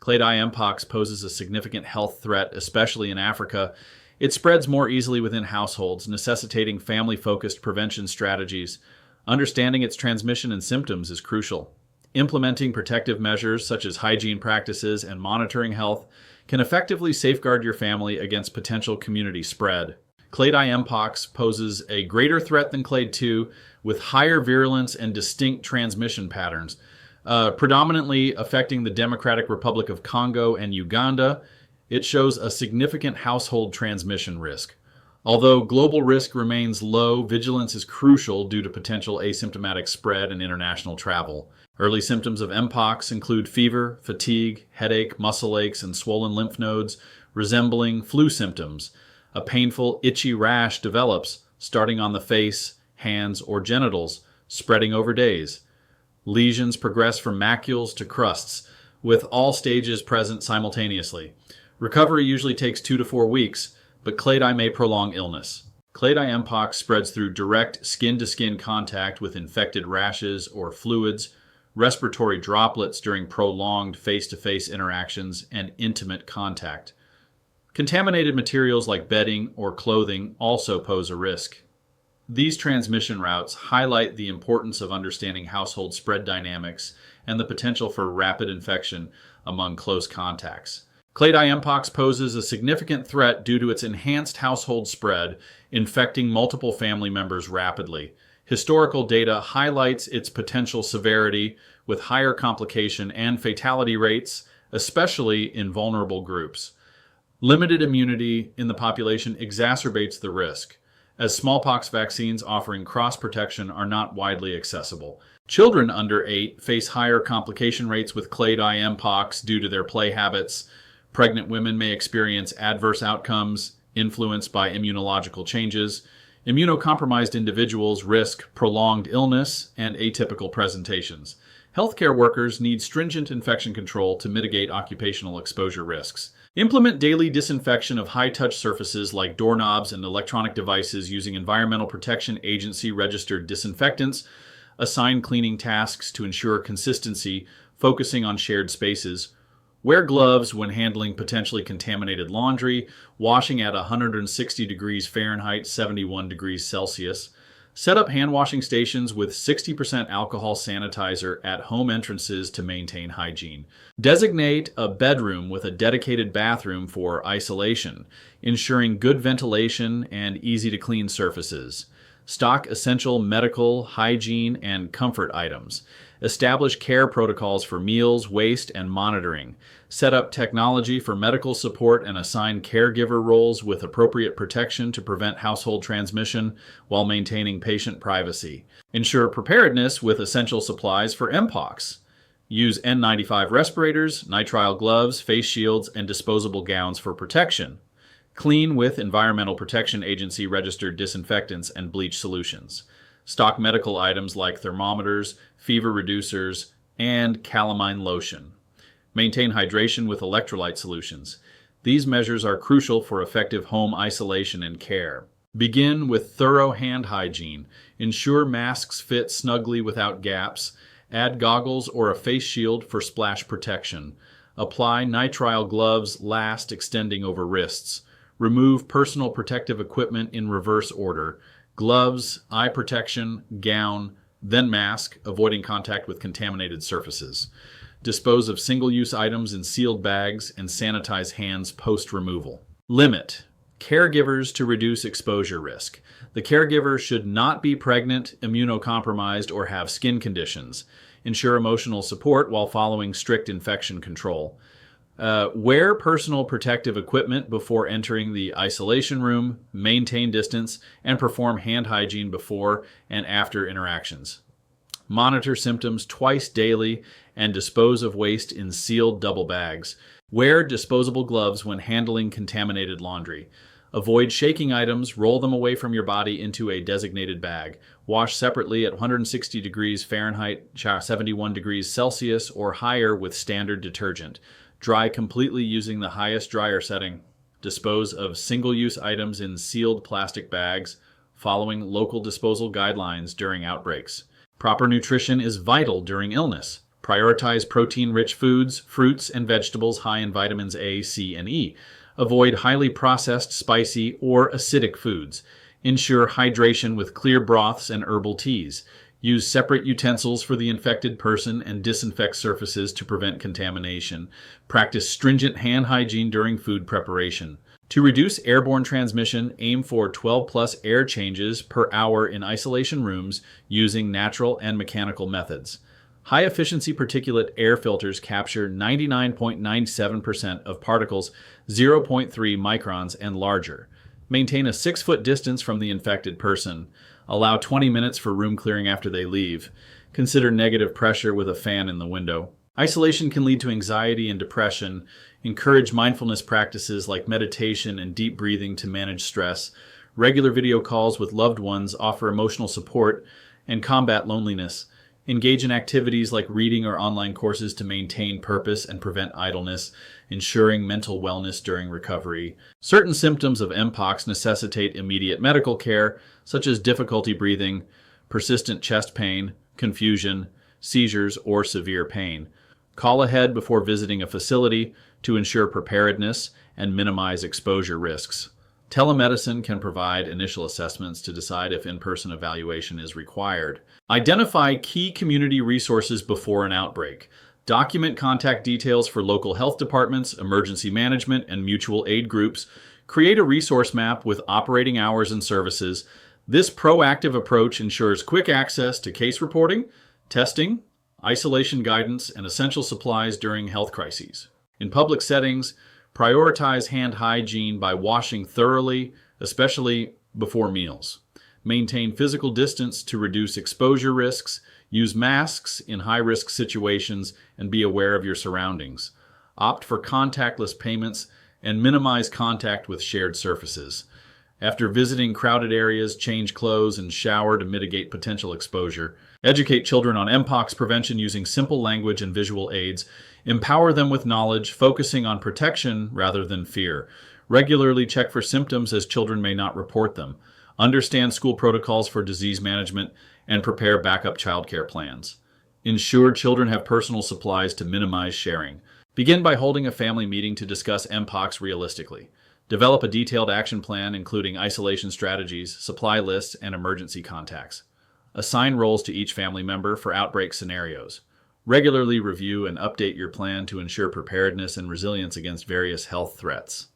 Clade MPox poses a significant health threat, especially in Africa. It spreads more easily within households, necessitating family-focused prevention strategies. Understanding its transmission and symptoms is crucial. Implementing protective measures such as hygiene practices and monitoring health can effectively safeguard your family against potential community spread. Clade MPox poses a greater threat than Clade 2 with higher virulence and distinct transmission patterns, predominantly affecting the Democratic Republic of Congo and Uganda. It shows a significant household transmission risk. Although global risk remains low, vigilance is crucial due to potential asymptomatic spread and international travel. Early symptoms of MPox include fever, fatigue, headache, muscle aches, and swollen lymph nodes, resembling flu symptoms. A painful, itchy rash develops, starting on the face, hands, or genitals, spreading over days. Lesions progress from macules to crusts, with all stages present simultaneously. Recovery usually takes 2 to 4 weeks, but Clade may prolong illness. Clade MPox spreads through direct skin-to-skin contact with infected rashes or fluids, respiratory droplets during prolonged face-to-face interactions, and intimate contact. Contaminated materials like bedding or clothing also pose a risk. These transmission routes highlight the importance of understanding household spread dynamics and the potential for rapid infection among close contacts. Clade MPox poses a significant threat due to its enhanced household spread, infecting multiple family members rapidly. Historical data highlights its potential severity with higher complication and fatality rates, especially in vulnerable groups. Limited immunity in the population exacerbates the risk, as smallpox vaccines offering cross-protection are not widely accessible. Children under 8 face higher complication rates with Clade MPox due to their play habits. Pregnant women may experience adverse outcomes influenced by immunological changes. Immunocompromised individuals risk prolonged illness and atypical presentations. Healthcare workers need stringent infection control to mitigate occupational exposure risks. Implement daily disinfection of high-touch surfaces like doorknobs and electronic devices using Environmental Protection Agency registered disinfectants. Assign cleaning tasks to ensure consistency, focusing on shared spaces. Wear gloves when handling potentially contaminated laundry, washing at 160 degrees Fahrenheit, 71 degrees Celsius. Set up hand washing stations with 60% alcohol sanitizer at home entrances to maintain hygiene. Designate a bedroom with a dedicated bathroom for isolation, ensuring good ventilation and easy-to-clean surfaces. Stock essential medical, hygiene, and comfort items. Establish care protocols for meals, waste, and monitoring. Set up technology for medical support and assign caregiver roles with appropriate protection to prevent household transmission while maintaining patient privacy. Ensure preparedness with essential supplies for MPox. Use N95 respirators, nitrile gloves, face shields, and disposable gowns for protection. Clean with Environmental Protection Agency registered disinfectants and bleach solutions. Stock medical items like thermometers, fever reducers, and calamine lotion. Maintain hydration with electrolyte solutions. These measures are crucial for effective home isolation and care. Begin with thorough hand hygiene. Ensure masks fit snugly without gaps. Add goggles or a face shield for splash protection. Apply nitrile gloves last, extending over wrists. Remove personal protective equipment in reverse order. Gloves, eye protection, gown, then mask, avoiding contact with contaminated surfaces. Dispose of single-use items in sealed bags and sanitize hands post-removal. Limit caregivers to reduce exposure risk. The caregiver should not be pregnant, immunocompromised, or have skin conditions. Ensure emotional support while following strict infection control. Wear personal protective equipment before entering the isolation room, maintain distance, and perform hand hygiene before and after interactions. Monitor symptoms twice daily and dispose of waste in sealed double bags. Wear disposable gloves when handling contaminated laundry. Avoid shaking items, roll them away from your body into a designated bag. Wash separately at 160 degrees Fahrenheit, 71 degrees Celsius, or higher with standard detergent. Dry completely using the highest dryer setting. Dispose of single-use items in sealed plastic bags, following local disposal guidelines during outbreaks. Proper nutrition is vital during illness. Prioritize protein-rich foods, fruits, and vegetables high in vitamins A, C, and E. Avoid highly processed, spicy, or acidic foods. Ensure hydration with clear broths and herbal teas. Use separate utensils for the infected person and disinfect surfaces to prevent contamination. Practice stringent hand hygiene during food preparation. To reduce airborne transmission, aim for 12+ air changes per hour in isolation rooms using natural and mechanical methods. High-efficiency particulate air filters capture 99.97% of particles 0.3 microns and larger. Maintain a 6-foot distance from the infected person. Allow 20 minutes for room clearing after they leave. Consider negative pressure with a fan in the window. Isolation can lead to anxiety and depression. Encourage mindfulness practices like meditation and deep breathing to manage stress. Regular video calls with loved ones offer emotional support and combat loneliness. Engage in activities like reading or online courses to maintain purpose and prevent idleness, ensuring mental wellness during recovery. Certain symptoms of MPox necessitate immediate medical care, such as difficulty breathing, persistent chest pain, confusion, seizures, or severe pain. Call ahead before visiting a facility to ensure preparedness and minimize exposure risks. Telemedicine can provide initial assessments to decide if in-person evaluation is required. Identify key community resources before an outbreak. Document contact details for local health departments, emergency management, and mutual aid groups. Create a resource map with operating hours and services. This proactive approach ensures quick access to case reporting, testing, isolation guidance, and essential supplies during health crises. In public settings, prioritize hand hygiene by washing thoroughly, especially before meals. Maintain physical distance to reduce exposure risks. Use masks in high-risk situations and be aware of your surroundings. Opt for contactless payments and minimize contact with shared surfaces. After visiting crowded areas, change clothes and shower to mitigate potential exposure. Educate children on MPox prevention using simple language and visual aids. Empower them with knowledge, focusing on protection rather than fear. Regularly check for symptoms as children may not report them. Understand school protocols for disease management and prepare backup childcare plans. Ensure children have personal supplies to minimize sharing. Begin by holding a family meeting to discuss MPox realistically. Develop a detailed action plan including isolation strategies, supply lists, and emergency contacts. Assign roles to each family member for outbreak scenarios. Regularly review and update your plan to ensure preparedness and resilience against various health threats.